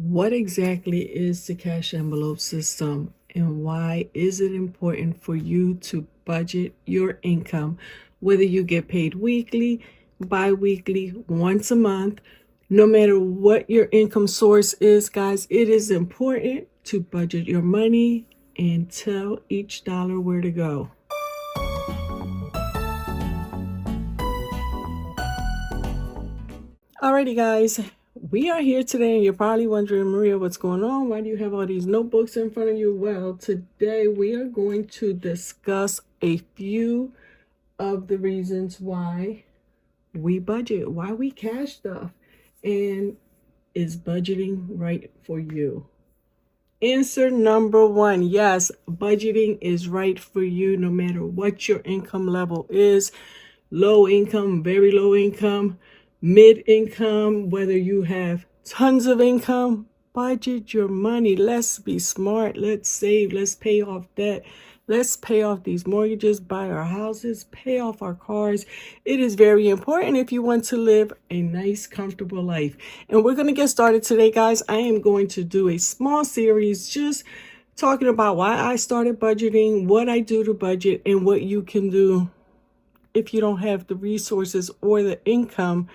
What exactly is the cash envelope system, and why is it important for you to budget your income, whether you get paid weekly, bi-weekly, once a month, no matter what your income source is, guys, it is important to budget your money and tell each dollar where to go. Alrighty, guys, we are here today, and you're probably wondering, Maria, what's going on? Why do you have all these notebooks in front of you? Well, today we are going to discuss a few of the reasons why we budget, why we cash stuff, and is budgeting right for you? Answer number one, yes, budgeting is right for you no matter what your income level is. Low income, very low income, mid income, whether you have tons of income, budget your money. Let's be smart. Let's save. Let's pay off debt. Let's pay off these mortgages, buy our houses, pay off our cars. It is very important if you want to live a nice, comfortable life. And we're going to get started today, guys. I am going to do a small series just talking about why I started budgeting, what I do to budget, and what you can do if you don't have the resources or the income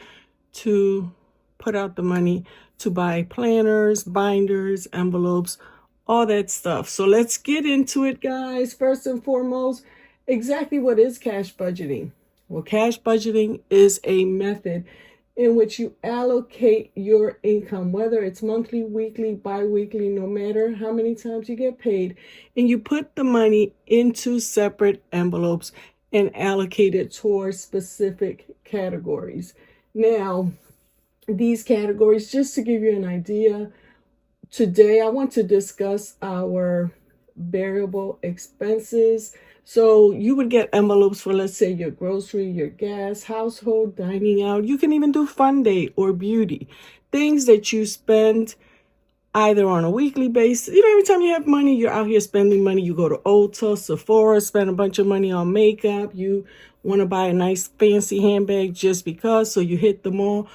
to put out the money to buy planners, binders, envelopes, all that stuff. So let's get into it, guys. First and foremost, exactly what is cash budgeting? Well, cash budgeting is a method in which you allocate your income, whether it's monthly, weekly, bi-weekly, no matter how many times you get paid, and you put the money into separate envelopes and allocate it towards specific categories. Now, these categories, just to give you an idea, today I want to discuss our variable expenses. So you would get envelopes for, let's say, your grocery, your gas, household, dining out. You can even do fun day or beauty, things that you spend either on a weekly basis. You know, every time you have money, you're out here spending money. You go to Ulta, Sephora, spend a bunch of money on makeup. You want to buy a nice fancy handbag just because, so you hit the mall.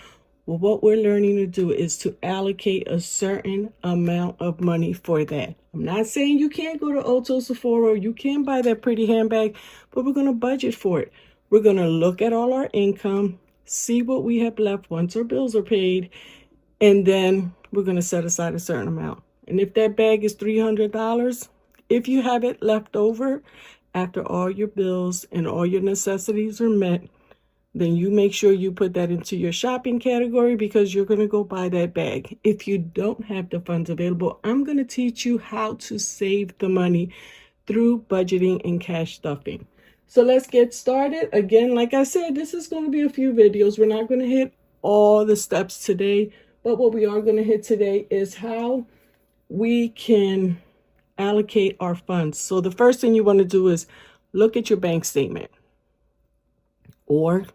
Well, what we're learning to do is to allocate a certain amount of money for that. I'm not saying you can't go to Ulta, Sephora, you can buy that pretty handbag, but we're going to budget for it. We're going to look at all our income, see what we have left once our bills are paid, and then we're going to set aside a certain amount. And if that bag is $300, if you have it left over after all your bills and all your necessities are met, then you make sure you put that into your shopping category because you're going to go buy that bag. If you don't have the funds available, I'm going to teach you how to save the money through budgeting and cash stuffing. So let's get started. Again, like I said, this is going to be a few videos. We're not going to hit all the steps today, but what we are going to hit today is how we can allocate our funds. So the first thing you want to do is look at your bank statement or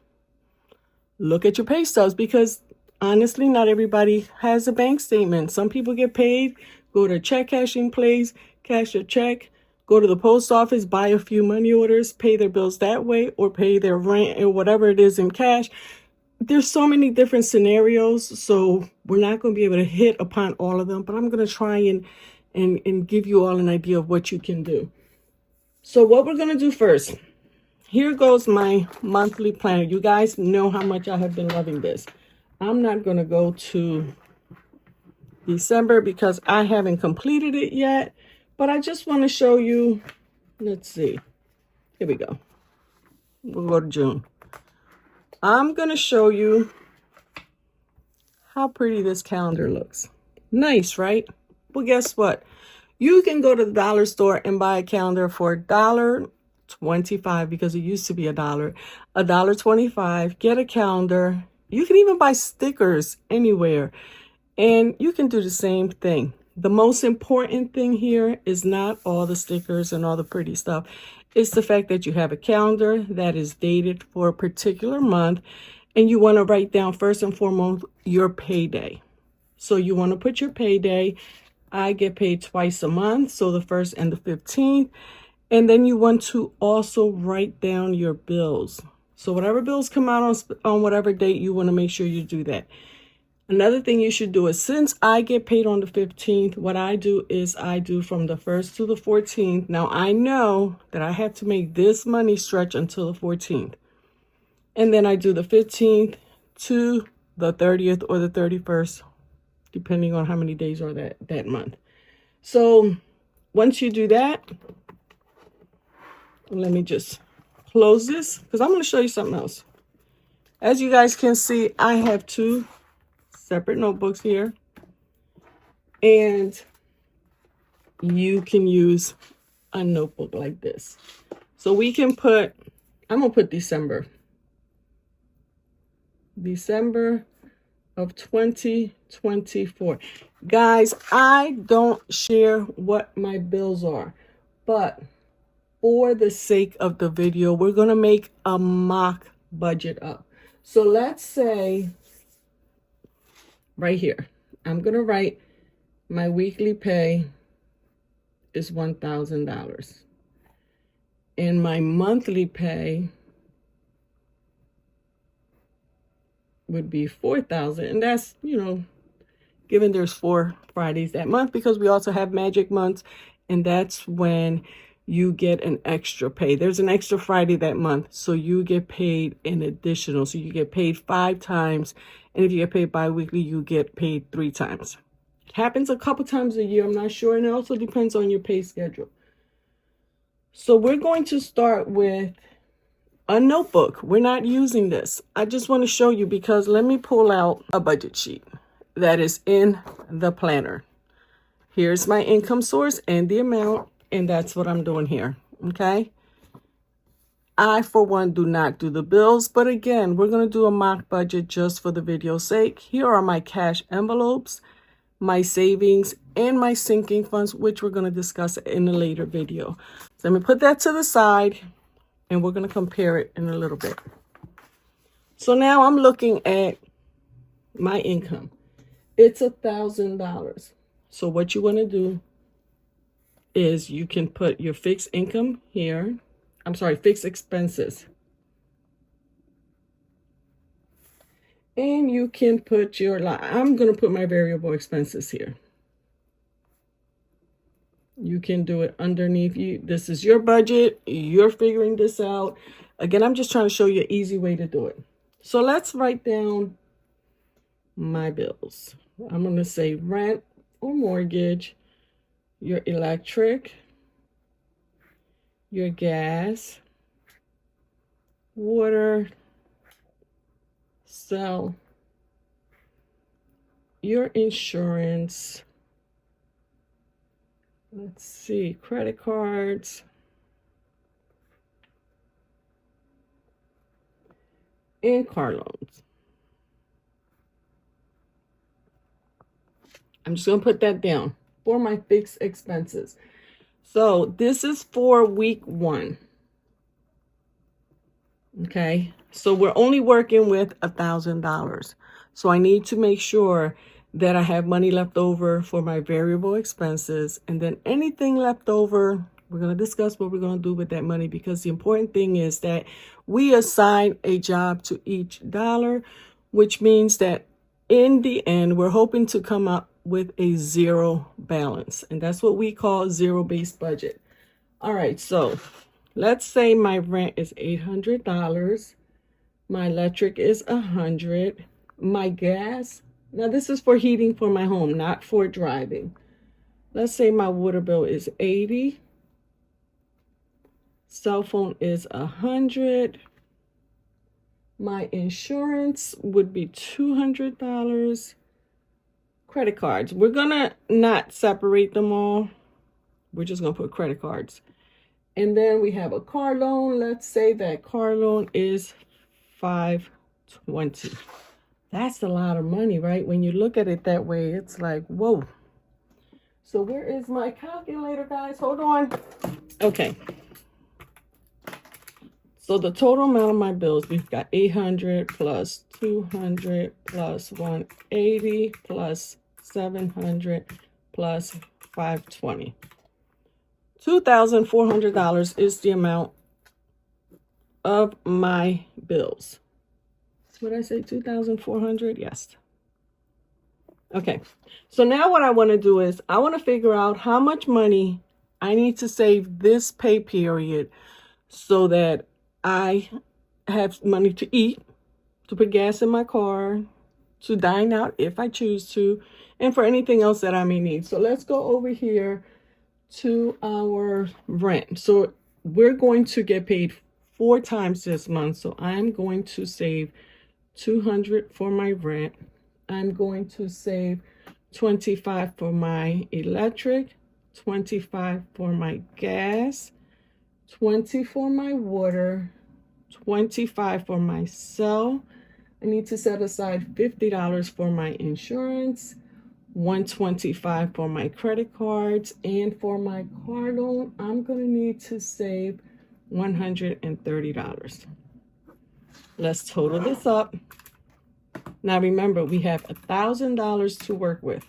look at your pay stubs, because honestly, not everybody has a bank statement. Some people get paid, go to a check cashing place, cash a check, go to the post office, buy a few money orders, pay their bills that way, or pay their rent or whatever it is in cash. There's so many different scenarios, so we're not going to be able to hit upon all of them, but I'm going to try and give you all an idea of what you can do. So what we're going to do first, here goes my monthly planner. You guys know how much I have been loving this. I'm not going to go to December because I haven't completed it yet, but I just want to show you. Let's see. Here we go. We'll go to June. I'm going to show you how pretty this calendar looks. Nice, right? Well, guess what? You can go to the dollar store and buy a calendar for $1.25, because it used to be $1.25. Get a calendar. You can even buy stickers anywhere, and you can do the same thing. The most important thing here is not all the stickers and all the pretty stuff. It's the fact that you have a calendar that is dated for a particular month, and you want to write down first and foremost your payday. So you want to put your payday. I get paid twice a month, so the 1st and the 15th. And then you want to also write down your bills. So whatever bills come out on whatever date, you want to make sure you do that. Another thing you should do is, since I get paid on the 15th, what I do is I do from the 1st to the 14th. Now, I know that I have to make this money stretch until the 14th. And then I do the 15th to the 30th or the 31st, depending on how many days are that month. So once you do that, let me just close this because I'm going to show you something else. As you guys can see, I have two separate notebooks here, and you can use a notebook like this. So we can put, I'm going to put December of 2024. Guys, I don't share what my bills are, but for the sake of the video, we're going to make a mock budget up. So let's say right here, I'm going to write my weekly pay is $1,000. And my monthly pay would be $4,000. And that's, given there's 4 Fridays that month, because we also have magic months. And that's when you get an extra pay. There's an extra Friday that month, so you get paid an additional. So you get paid 5 times, and if you get paid bi-weekly, you get paid 3 times. It happens a couple times a year, I'm not sure, and it also depends on your pay schedule. So we're going to start with a notebook. We're not using this. I just want to show you, because let me pull out a budget sheet that is in the planner. Here's my income source and the amount. And that's what I'm doing here, okay? I, for one, do not do the bills. But again, we're going to do a mock budget just for the video's sake. Here are my cash envelopes, my savings, and my sinking funds, which we're going to discuss in a later video. So let me put that to the side, and we're going to compare it in a little bit. So now I'm looking at my income. It's $1,000. So what you want to do is you can put your fixed income here. Fixed expenses. And you can put I'm going to put my variable expenses here. You can do it underneath you. This is your budget. You're figuring this out. Again, I'm just trying to show you an easy way to do it. So let's write down my bills. I'm going to say rent or mortgage, your electric, your gas, water, cell, your insurance, let's see, credit cards, and car loans. I'm just going to put that down for my fixed expenses. So this is for week 1. Okay, so we're only working with $1,000. So I need to make sure that I have money left over for my variable expenses, and then anything left over, we're going to discuss what we're going to do with that money, because the important thing is that we assign a job to each dollar, which means that in the end, we're hoping to come up with a zero balance. And that's what we call zero-based budget. All right, so let's say my rent is $800. My electric is $100. My gas, now this is for heating for my home, not for driving. Let's say my water bill is $80. Cell phone is $100. My insurance would be $200. Credit cards, we're gonna not separate them all. We're just gonna put credit cards. And then we have a car loan. Let's say that car loan is $520. That's a lot of money, right? When you look at it that way, it's like, whoa. So where is my calculator, guys? Hold on. Okay. So the total amount of my bills, we've got 800 plus 200 plus 180 plus 700 plus 520. $2,400 is the amount of my bills. Would I say 2,400? Yes. Okay, so now what I want to do is I want to figure out how much money I need to save this pay period so that I have money to eat, to put gas in my car, to dine out if I choose to, and for anything else that I may need. So let's go over here to our rent. So we're going to get paid 4 times this month. So I'm going to save $200 for my rent. I'm going to save $25 for my electric, $25 for my gas, $20 for my water, $25 for my cell. I need to set aside $50 for my insurance, $125 for my credit cards, and for my car loan, I'm going to need to save $130. Let's total this up. Now remember, we have $1,000 to work with.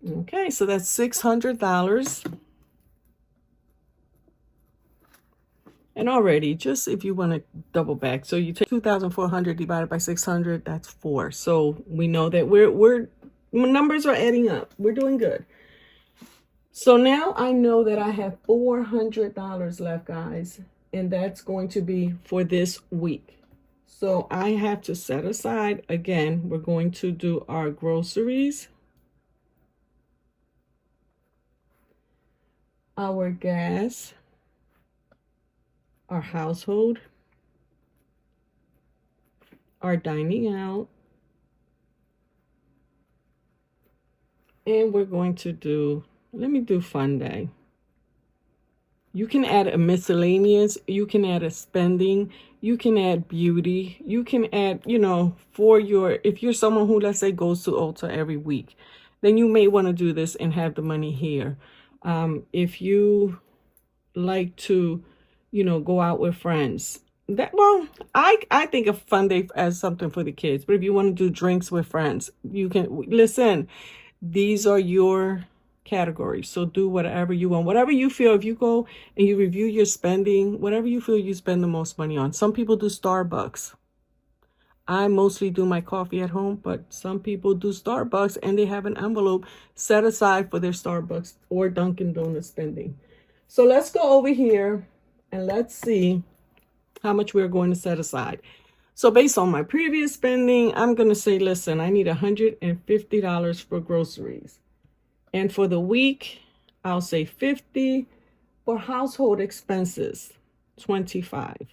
Okay, so that's $600. And already, just if you want to double back, so you take 2,400 divided by 600, that's 4. So we know that we're numbers are adding up. We're doing good. So now I know that I have $400 left, guys, and that's going to be for this week. So I have to set aside, again, we're going to do our groceries, our gas, our household, our dining out, and we're going to do, let me do fun day. You can add a miscellaneous, you can add a spending, you can add beauty, you can add, you know, for your, if you're someone who, let's say, goes to Ulta every week, then you may want to do this and have the money here. If you like to, you know, go out with friends, that, well, I think of fun day as something for the kids, but if you want to do drinks with friends, you can, listen, these are your categories. So do whatever you want, whatever you feel. If you go and you review your spending, whatever you feel you spend the most money on. Some people do Starbucks. I mostly do my coffee at home, but some people do Starbucks and they have an envelope set aside for their Starbucks or Dunkin' Donuts spending. So let's go over here and let's see how much we're going to set aside. So based on my previous spending, I'm going to say, listen, I need $150 for groceries. And for the week, I'll say $50. For household expenses, $25.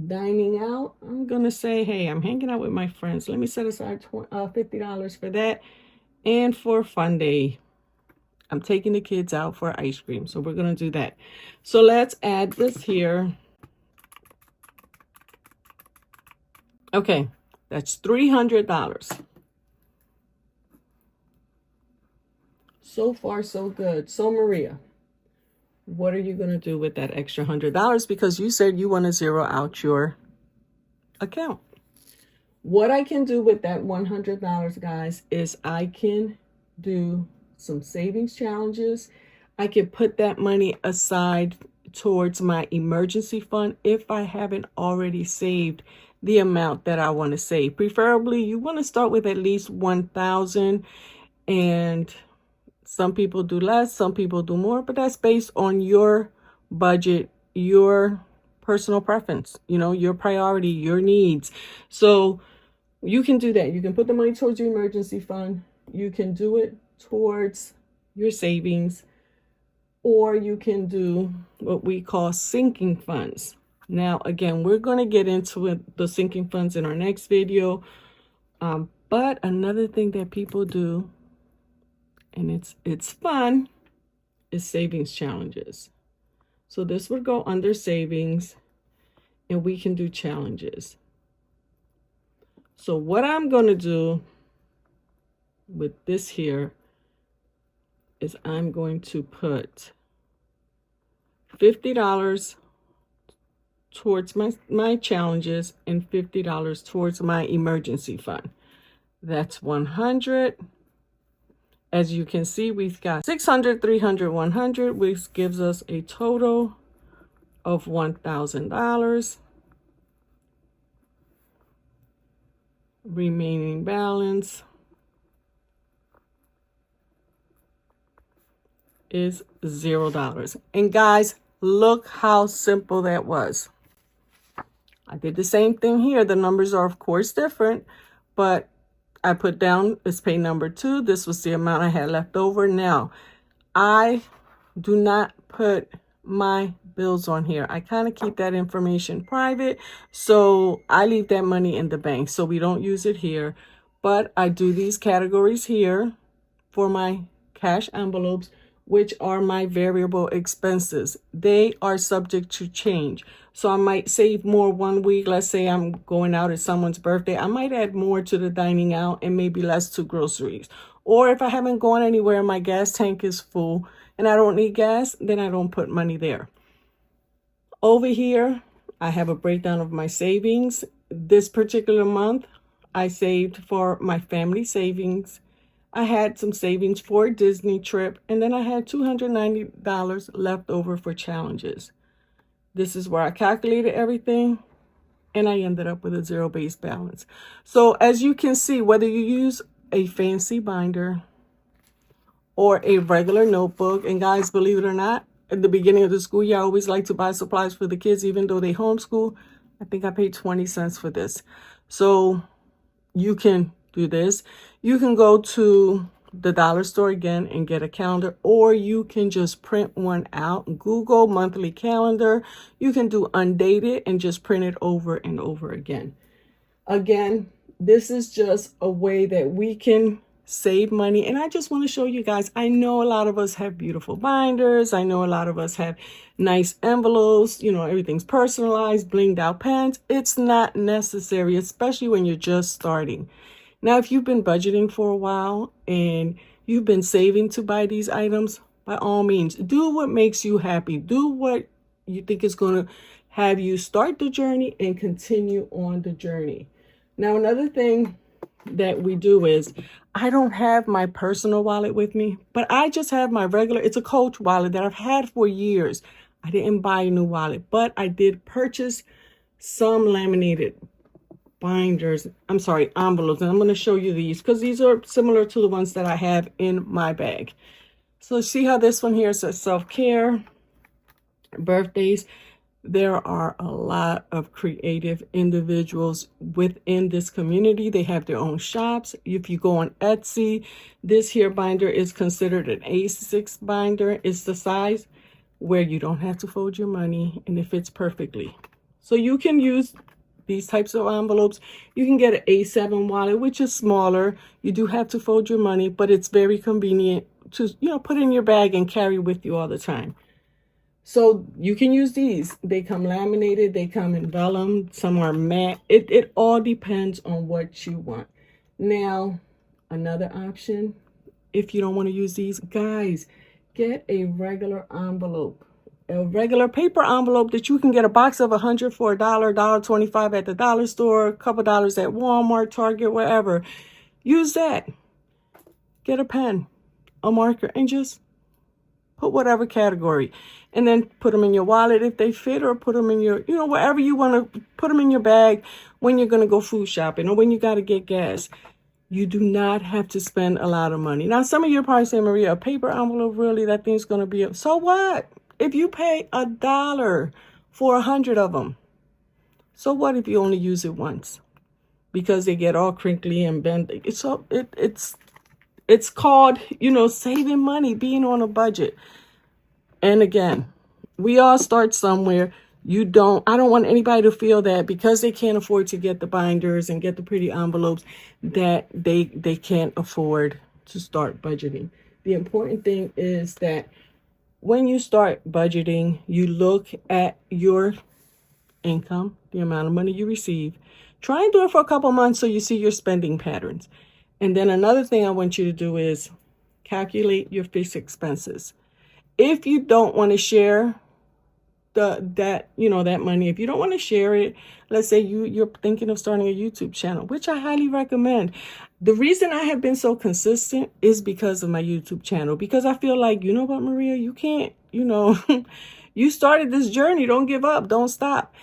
Dining out, I'm going to say, hey, I'm hanging out with my friends. Let me set aside $50 for that. And for fun day, I'm taking the kids out for ice cream. So we're going to do that. So let's add this here. Okay, that's $300. So far, so good. So Maria, what are you going to do with that extra $100? Because you said you want to zero out your account. What I can do with that $100, guys, is I can do some savings challenges. I can put that money aside towards my emergency fund if I haven't already saved the amount that I want to save. Preferably, you want to start with at least $1,000, and some people do less, some people do more, but that's based on your budget, your personal preference, you know, your priority, your needs. So you can do that. You can put the money towards your emergency fund. You can do it towards your savings, or you can do what we call sinking funds. Now, again, we're going to get into it, the sinking funds, in our next video. But another thing that people do, and it's fun, is savings challenges. So this would go under savings, and we can do challenges. So what I'm going to do with this here is I'm going to put $50 towards my challenges and $50 towards my emergency fund. That's $100. As you can see, we've got $600, $300, $100, which gives us a total of $1,000. Remaining balance is $0. And guys, look how simple that was. I did the same thing here. The numbers are of course different, but I put down it's pay number 2. This was the amount I had left over. Now, I do not put my bills on here. I kind of keep that information private. So I leave that money in the bank. So we don't use it here. But I do these categories here for my cash envelopes, which are my variable expenses. They are subject to change. So I might save more one week. Let's say I'm going out at someone's birthday. I might add more to the dining out and maybe less to groceries. Or if I haven't gone anywhere, my gas tank is full and I don't need gas, then I don't put money there. Over here, I have a breakdown of my savings. This particular month, I saved for my family savings. I had some savings for a Disney trip, and then I had $290 left over for challenges. This is where I calculated everything, and I ended up with a zero-based balance. So as you can see, whether you use a fancy binder or a regular notebook, and guys, believe it or not, at the beginning of the school year, I always like to buy supplies for the kids, even though they homeschool. I think I paid 20 cents for this. So you can do this. You can go to the dollar store again and get a calendar, or you can just print one out. Google monthly calendar. You can do undated and just print it over and over again. Again, this is just a way that we can save money. And I just want to show you guys, I know a lot of us have beautiful binders. I know a lot of us have nice envelopes. You know, everything's personalized, blinged out pens. It's not necessary, especially when you're just starting. Now, if you've been budgeting for a while and you've been saving to buy these items, by all means, do what makes you happy. Do what you think is going to have you start the journey and continue on the journey. Now, another thing that we do is I don't have my personal wallet with me, but I just have my regular, it's a Coach wallet that I've had for years. I didn't buy a new wallet, but I did purchase some laminated binders, envelopes, and I'm going to show you these because these are similar to the ones that I have in my bag. So see how this one here says self-care, birthdays. There are a lot of creative individuals within this community. They have their own shops. If you go on Etsy, this here binder is considered an A6 binder. It's the size where you don't have to fold your money and it fits perfectly. So you can use these types of envelopes. You can get an A7 wallet, which is smaller. You do have to fold your money, but it's very convenient to, put in your bag and carry with you all the time. So you can use these. They come laminated, they come in vellum, some are matte. It all depends on what you want. Now, another option, if you don't want to use these, guys, get a regular envelope. A regular paper envelope that you can get a box of 100 for $1, $1.25 at the dollar store, a couple dollars at Walmart, Target, wherever. Use that. Get a pen, a marker, and just put whatever category. And then put them in your wallet if they fit, or put them in your, wherever you want to put them in your bag when you're going to go food shopping or when you got to get gas. You do not have to spend a lot of money. Now, some of you are probably saying, Maria, a paper envelope, really? That thing's going to be, so what? If you pay $1 for 100 of them, so what if you only use it once? Because they get all crinkly and bent. It's called, saving money, being on a budget. And again, we all start somewhere. I don't want anybody to feel that because they can't afford to get the binders and get the pretty envelopes that they can't afford to start budgeting. The important thing is that when you start budgeting, you look at your income, the amount of money you receive. Try and do it for a couple months so you see your spending patterns. And then another thing I want you to do is calculate your fixed expenses. If you don't want to share that money, if you don't want to share it, let's say you're thinking of starting a YouTube channel, which I highly recommend. The reason I have been so consistent is because of my YouTube channel, because I feel like, you know what, Maria, you can't, you started this journey. Don't give up. Don't stop.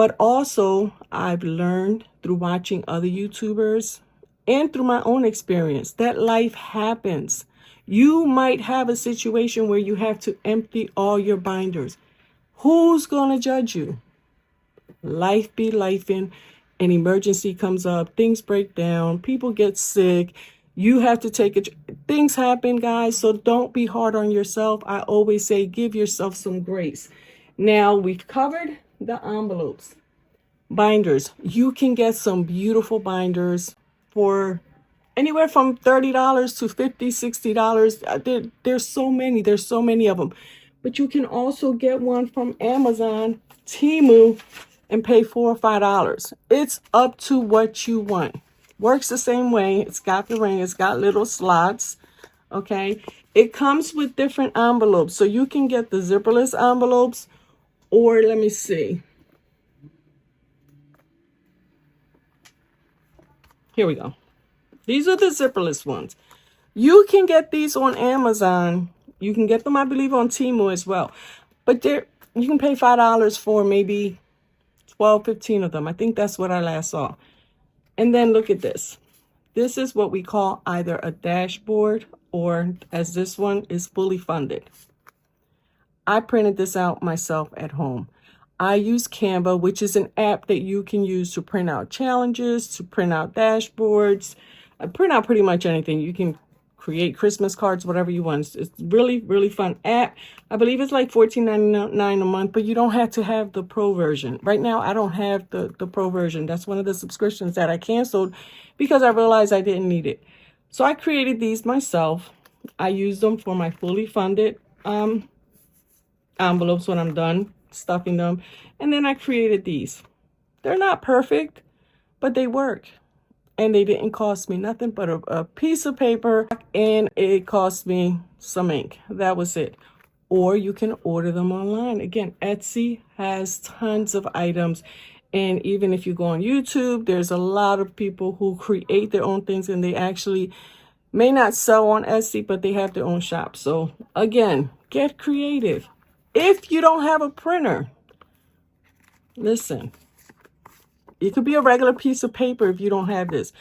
But also, I've learned through watching other YouTubers and through my own experience that life happens. You might have a situation where you have to empty all your binders. Who's going to judge you? Life be lifing. An emergency comes up, things break down, people get sick. You have to take it. Things happen, guys, so don't be hard on yourself. I always say give yourself some grace. Now, we've covered the envelopes. Binders. You can get some beautiful binders for anywhere from $30 to $50, $60. There's so many. There's so many of them. But you can also get one from Amazon, Temu, and pay $4 or $5. It's up to what you want. Works the same way. It's got the ring. It's got little slots. Okay. It comes with different envelopes. So you can get the zipperless envelopes, or let me see. Here we go. These are the zipperless ones. You can get these on Amazon. You can get them, I believe, on Temu as well. But you can pay $5 for maybe 12, 15 of them. I think that's what I last saw. And then look at this. This is what we call either a dashboard, or as this one is fully funded. I printed this out myself at home. I use Canva, which is an app that you can use to print out challenges, to print out dashboards, print out pretty much anything. You can create Christmas cards, whatever you want. It's really, really fun app. I believe it's like $14.99 a month, but you don't have to have the pro version. Right now, I don't have the pro version. That's one of the subscriptions that I canceled because I realized I didn't need it. So I created these myself. I use them for my fully funded envelopes when I'm done stuffing them. And then I created these. They're not perfect, but they work. And they didn't cost me nothing but a piece of paper, and it cost me some ink. That was it. Or you can order them online. Again, Etsy has tons of items. And even if you go on YouTube, there's a lot of people who create their own things, and they actually may not sell on Etsy, but they have their own shop. So again, get creative. If you don't have a printer, listen, it could be a regular piece of paper if you don't have this.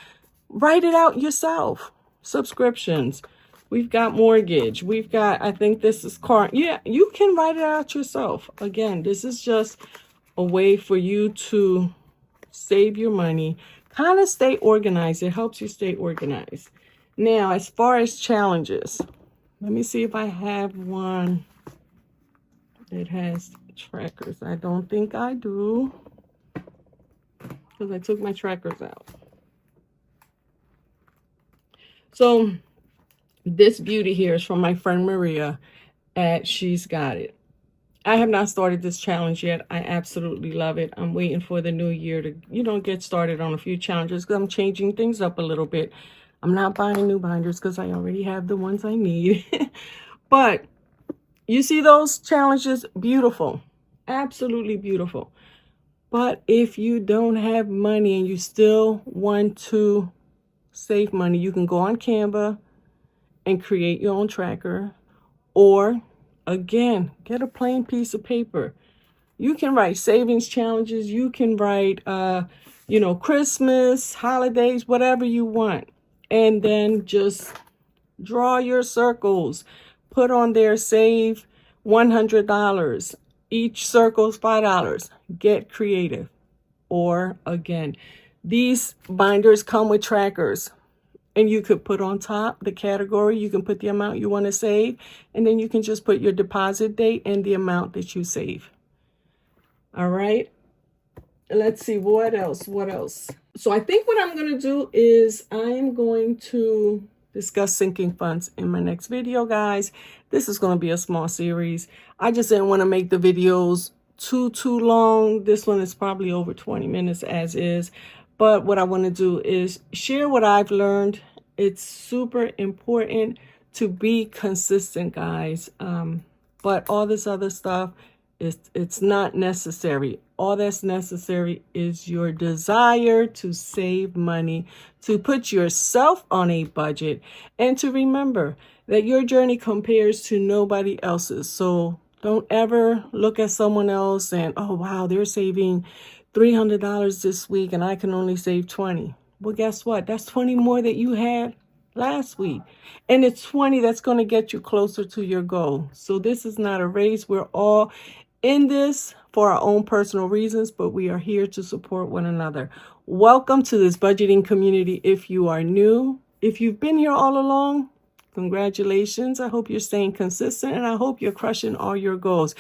Write it out yourself. Subscriptions. We've got mortgage. We've got, I think this is car. Yeah, you can write it out yourself. Again, this is just a way for you to save your money, kind of stay organized. It helps you stay organized. Now, as far as challenges, let me see if I have one that has trackers. I don't think I do, because I took my trackers out. So this beauty here is from my friend Maria at She's Got It. I have not started this challenge yet. I absolutely love it. I'm waiting for the new year to, get started on a few challenges, because I'm changing things up a little bit. I'm not buying new binders because I already have the ones I need. But you see those challenges? Beautiful. Absolutely beautiful. But if you don't have money and you still want to save money, you can go on Canva and create your own tracker. Or, again, get a plain piece of paper. You can write savings challenges. You can write, Christmas, holidays, whatever you want. And then just draw your circles. Put on there, save $100. Each circle's $5. Get creative. Or, again, these binders come with trackers. And you could put on top the category. You can put the amount you want to save. And then you can just put your deposit date and the amount that you save. All right. Let's see. What else? So I think what I'm going to do is I'm going to discuss sinking funds in my next video, guys. This is going to be a small series. I just didn't want to make the videos too long. This one is probably over 20 minutes as is. But what I want to do is share what I've learned. It's super important to be consistent, guys. But all this other stuff, it's not necessary. All that's necessary is your desire to save money, to put yourself on a budget, and to remember that your journey compares to nobody else's. So don't ever look at someone else and, oh, wow, they're saving $300 this week and I can only save 20. Well, guess what? That's 20 more that you had last week. And it's 20 that's going to get you closer to your goal. So this is not a race. We're all in this for our own personal reasons, but we are here to support one another. Welcome to this budgeting community. If you are new, if you've been here all along, congratulations. I hope you're staying consistent and I hope you're crushing all your goals.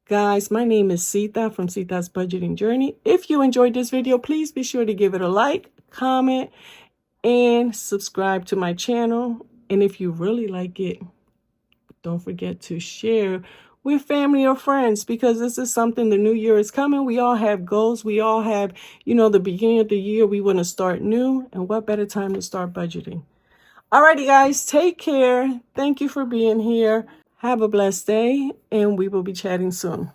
Guys, my name is Sita from Sita's Budgeting Journey. If you enjoyed this video, please be sure to give it a like, comment, and subscribe to my channel. And if you really like it, don't forget to share with family or friends, because this is something, the new year is coming. We all have goals. We all have, the beginning of the year, we want to start new. And what better time to start budgeting? Alrighty, guys, take care. Thank you for being here. Have a blessed day, and we will be chatting soon.